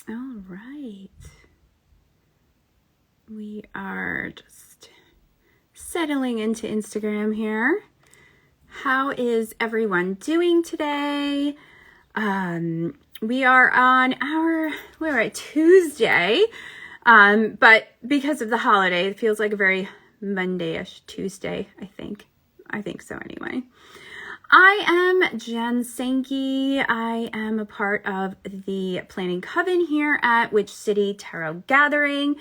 All right. We are just settling into Instagram here. How is everyone doing today? We are on we're at Tuesday, but because of the holiday, it feels like a very Monday-ish Tuesday, I think. I think so anyway. I am Jen Sankey. I am a part of the planning coven here at Witch City Tarot Gathering.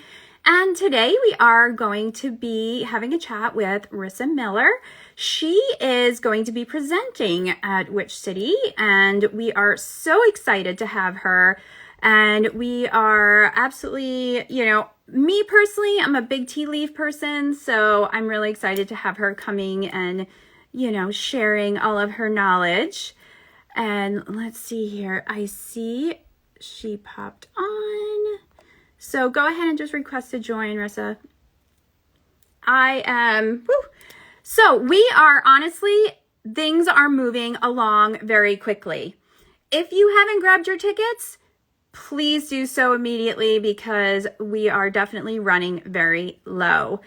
And today we are going to be having a chat with Rissa Miller. She is going to be presenting at Witch City, and we are so excited to have her. And we are absolutely, me personally, I'm a big tea leaf person, so I'm really excited to have her coming and sharing all of her knowledge. And let's see here. I see she popped on. So go ahead and just request to join, Rissa. So we are things are moving along very quickly. If you haven't grabbed your tickets, please do so immediately because we are definitely running very low.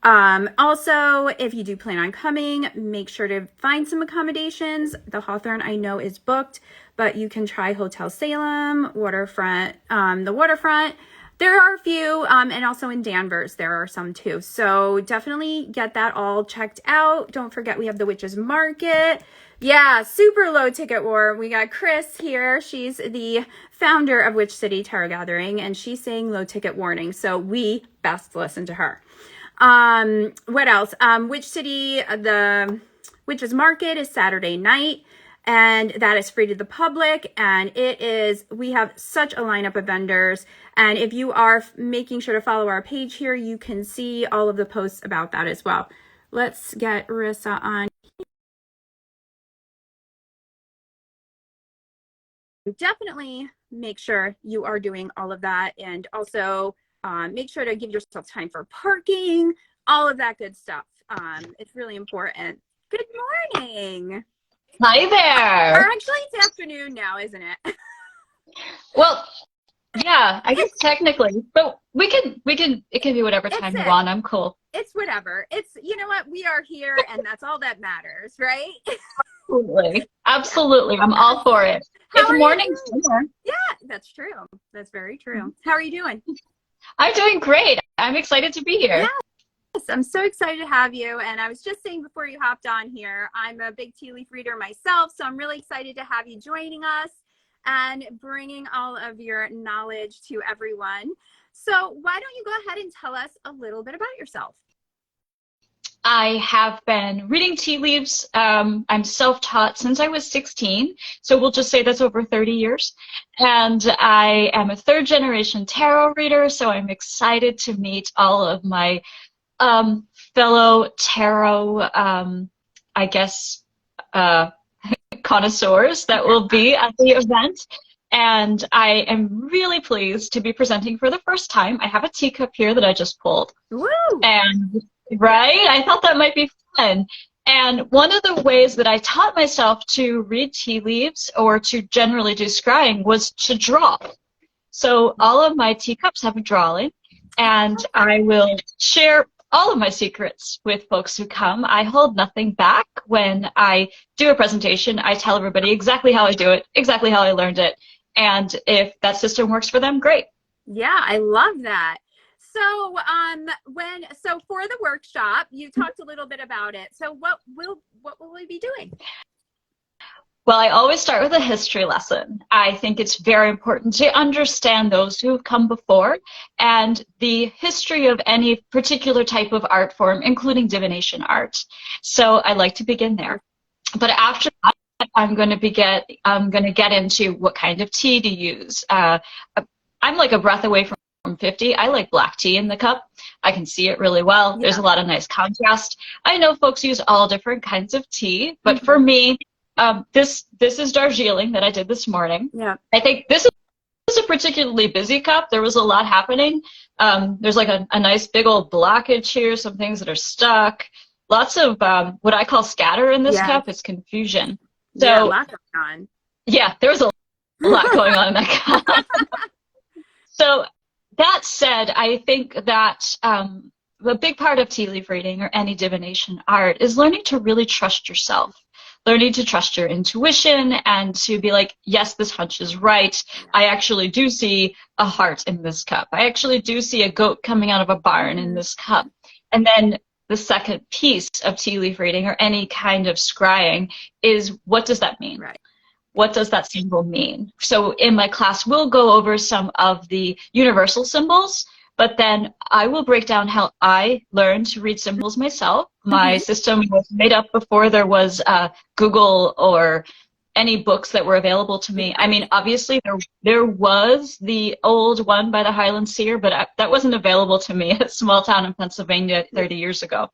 Also, if you do plan on coming, make sure to find some accommodations. The Hawthorne I know is booked, but you can try Hotel Salem, Waterfront, the Waterfront. There are a few, and also in Danvers, there are some too. So definitely get that all checked out. Don't forget we have the Witches Market. Yeah, super low ticket war. We got Chris here. She's the founder of Witch City Tarot Gathering, and she's saying low ticket warning. So we best listen to her. What else? Witch City, the Witches Market is Saturday night, and that is free to the public. And we have such a lineup of vendors. And if you are making sure to follow our page here, you can see all of the posts about that as well. Let's get Rissa on. Definitely make sure you are doing all of that, and also make sure to give yourself time for parking, all of that good stuff. It's really important. Good morning. Hi there. Or actually, it's afternoon now, isn't it? Well, yeah, I guess technically, but it can be whatever time you want. I'm cool. It's whatever. You know what? We are here, and that's all that matters, right? Absolutely. Absolutely. I'm all for it. It's morning here. Yeah, that's true. That's very true. How are you doing? I'm doing great. I'm excited to be here. Yes, I'm so excited to have you. And I was just saying before you hopped on here, I'm a big tea leaf reader myself, so I'm really excited to have you joining us and bringing all of your knowledge to everyone. So why don't you go ahead and tell us a little bit about yourself? I have been reading tea leaves. I'm self-taught since I was 16, so we'll just say that's over 30 years. And I am a third-generation tarot reader, so I'm excited to meet all of my fellow tarot, connoisseurs that will be at the event. And I am really pleased to be presenting for the first time. I have a teacup here that I just pulled. Woo! And right? I thought that might be fun. And one of the ways that I taught myself to read tea leaves or to generally do scrying was to draw. So all of my teacups have a drawing, and I will share all of my secrets with folks who come. I hold nothing back when I do a presentation. I tell everybody exactly how I do it, exactly how I learned it. And if that system works for them, great. Yeah, I love that. So for the workshop, you talked a little bit about it. So what will we be doing? Well, I always start with a history lesson. I think it's very important to understand those who have come before and the history of any particular type of art form, including divination art. So I like to begin there. But after that, I'm going to get into what kind of tea to use. I'm like a breath away from 50. I like black tea in the cup. I can see it really well. There's a lot of nice contrast. I know folks use all different kinds of tea, but for me, this is Darjeeling that I did this morning. Yeah. I think this is a particularly busy cup. There was a lot happening. There's like a nice big old blockage here, some things that are stuck. Lots of what I call scatter in this cup. It's confusion. So, a lot going on. Yeah, there was a lot going on in that cup. that said, I think that a big part of tea leaf reading or any divination art is learning to really trust yourself, learning to trust your intuition and to be like, yes, this hunch is right. I actually do see a heart in this cup. I actually do see a goat coming out of a barn in this cup. And then the second piece of tea leaf reading or any kind of scrying is, what does that mean? Right. What does that symbol mean? So in my class, we'll go over some of the universal symbols, but then I will break down how I learned to read symbols myself. My system was made up before there was Google or any books that were available to me. I mean, obviously there was the old one by the Highland Seer, but that wasn't available to me at a small town in Pennsylvania 30 years ago.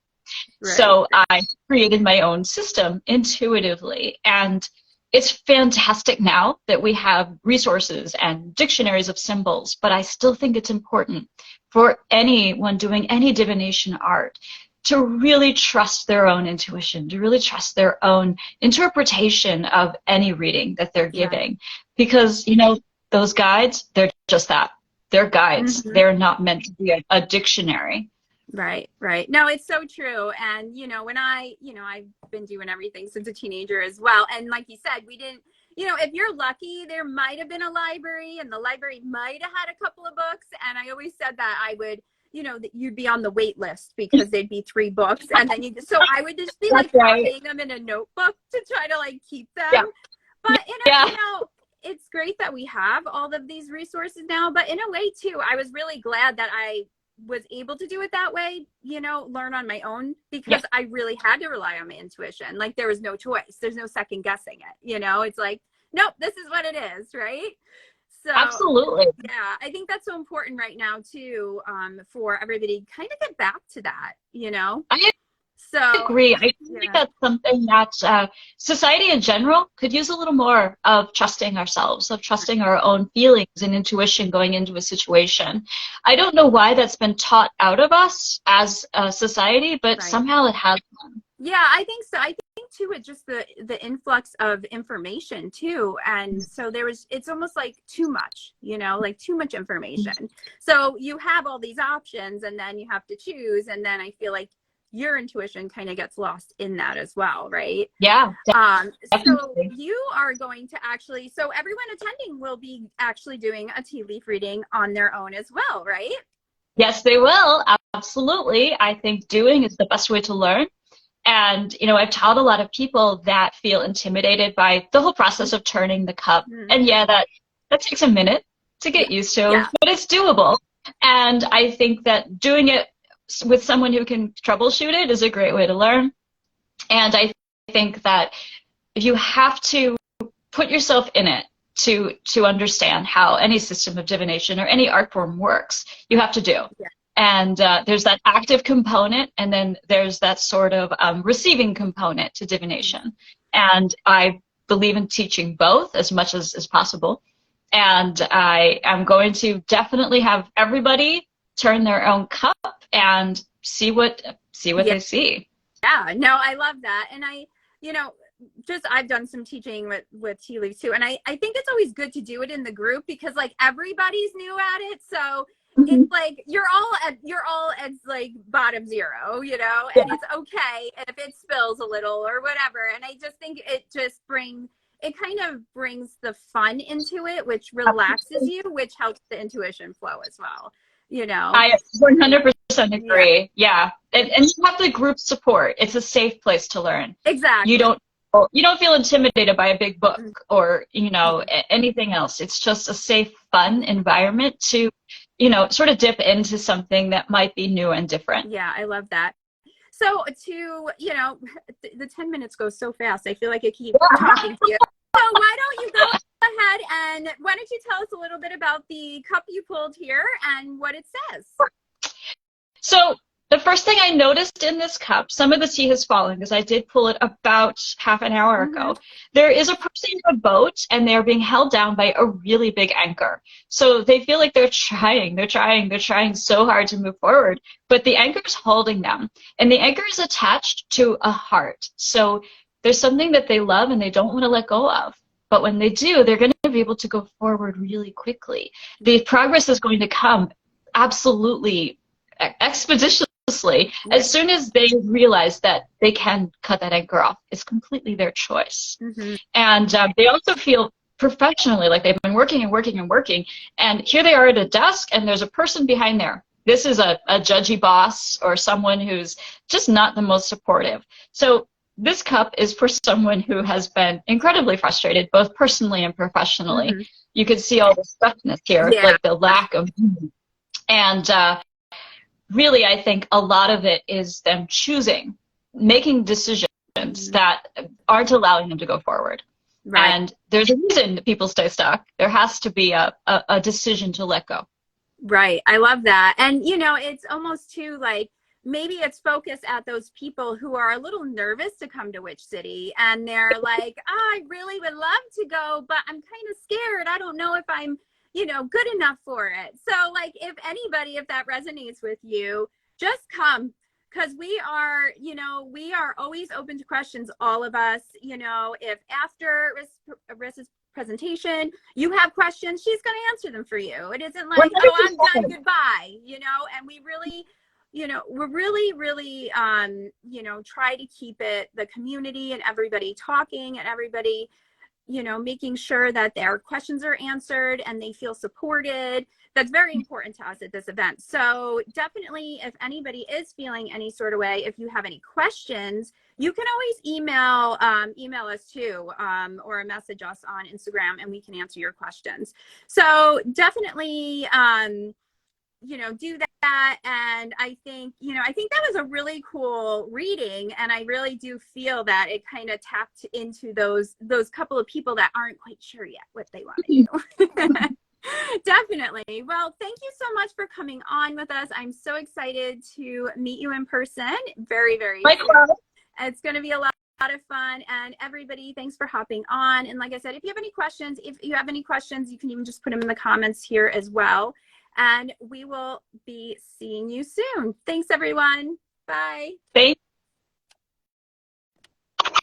Right. So I created my own system intuitively, and it's fantastic now that we have resources and dictionaries of symbols, but I still think it's important for anyone doing any divination art to really trust their own intuition, to really trust their own interpretation of any reading that they're giving. Because, you know, those guides, they're just that. They're guides. They're not meant to be a dictionary. Right, right. No, it's so true. And, you know, when I've been doing everything since a teenager as well. And like you said, we didn't, you know, if you're lucky, there might have been a library and the library might have had a couple of books. And I always said that I would, you know, that you'd be on the wait list because there'd be 3 books. And then so I would just be like copying them in a notebook to try to like keep them. Yeah. But, you know, it's great that we have all of these resources now. But in a way, too, I was really glad that I was able to do it that way, you know, learn on my own, because I really had to rely on my intuition. Like there was no choice. There's no second guessing it. You know, it's like, nope, this is what it is. Right. So absolutely. Yeah. I think that's so important right now too, for everybody to kind of get back to that, you know? I agree. I think that's something that society in general could use a little more of trusting ourselves, of trusting our own feelings and intuition going into a situation. I don't know why that's been taught out of us as a society, but somehow it has been. Yeah, I think so. I think too, it's just the influx of information too. And so it's almost like too much, you know, like too much information. So you have all these options and then you have to choose. And then I feel like your intuition kind of gets lost in that as well, right? Yeah. So you are going to actually, so everyone attending will be actually doing a tea leaf reading on their own as well, right? Yes, they will. Absolutely. I think doing is the best way to learn. And, you know, I've taught a lot of people that feel intimidated by the whole process of turning the cup. And yeah, that takes a minute to get used to, but it's doable. And I think that doing it with someone who can troubleshoot it is a great way to learn. And I think that you have to put yourself in it to understand how any system of divination or any art form works. You have to do. And there's that active component, and then there's that sort of receiving component to divination. And I believe in teaching both as much as possible. And I am going to definitely have everybody turn their own cup and see what they see. Yeah, no, I love that. And I've done some teaching with tea leaves too. And I think it's always good to do it in the group because like everybody's new at it. So it's like you're all at like bottom zero, you know, and it's okay if it spills a little or whatever. And I just think it kind of brings the fun into it, which relaxes you, which helps the intuition flow as well. You know, I 100% agree. Yeah. And you have the group support. It's a safe place to learn. Exactly. You don't feel intimidated by a big book or, you know, anything else. It's just a safe, fun environment to, you know, sort of dip into something that might be new and different. Yeah, I love that. So the 10 minutes goes so fast. I feel like I keep talking to you. So why don't you go ahead and why don't you tell us a little bit about the cup you pulled here and what it says? So the first thing I noticed in this cup, some of the tea has fallen because I did pull it about half an hour ago. There is a person in a boat and they're being held down by a really big anchor. So they feel like they're trying so hard to move forward, but the anchor is holding them and the anchor is attached to a heart. So there's something that they love and they don't want to let go of. But when they do, they're going to be able to go forward really quickly. The progress is going to come absolutely expeditiously as soon as they realize that they can cut that anchor off. It's completely their choice. Mm-hmm. And they also feel professionally like they've been working and working and working. And here they are at a desk, and there's a person behind there. This is a judgy boss or someone who's just not the most supportive. So this cup is for someone who has been incredibly frustrated, both personally and professionally. Mm-hmm. You can see all the stuckness here, Yeah. like the lack of. And really, I think a lot of it is them choosing, making decisions that aren't allowing them to go forward. Right. And there's a reason that people stay stuck. There has to be a decision to let go. Right. I love that. And, you know, it's almost too like, maybe it's focused at those people who are a little nervous to come to Witch City, and they're like, oh, I really would love to go, but I'm kind of scared. I don't know if I'm, you know, good enough for it. So like, if anybody, if that resonates with you, just come, because we are, you know, we are always open to questions, all of us. You know, if after Rissa's presentation you have questions, she's going to answer them for you. It isn't like, 100%. oh, I'm done, goodbye, you know. And we really, you know, we're really you know, try to keep it, the community and everybody talking, and everybody, you know, making sure that their questions are answered and they feel supported. That's very important to us at this event. So definitely, if anybody is feeling any sort of way, if you have any questions, you can always email us too, or message us on Instagram, and we can answer your questions. So definitely, you know, do that. And I think, you know, I think that was a really cool reading, and I really do feel that it kind of tapped into those couple of people that aren't quite sure yet what they want to do. Definitely. Well, thank you so much for coming on with us. I'm so excited to meet you in person very, very soon. It's going to be a lot of fun. And everybody, thanks for hopping on. And like I said, if you have any questions, you can even just put them in the comments here as well. And we will be seeing you soon. Thanks, everyone. Bye. Thank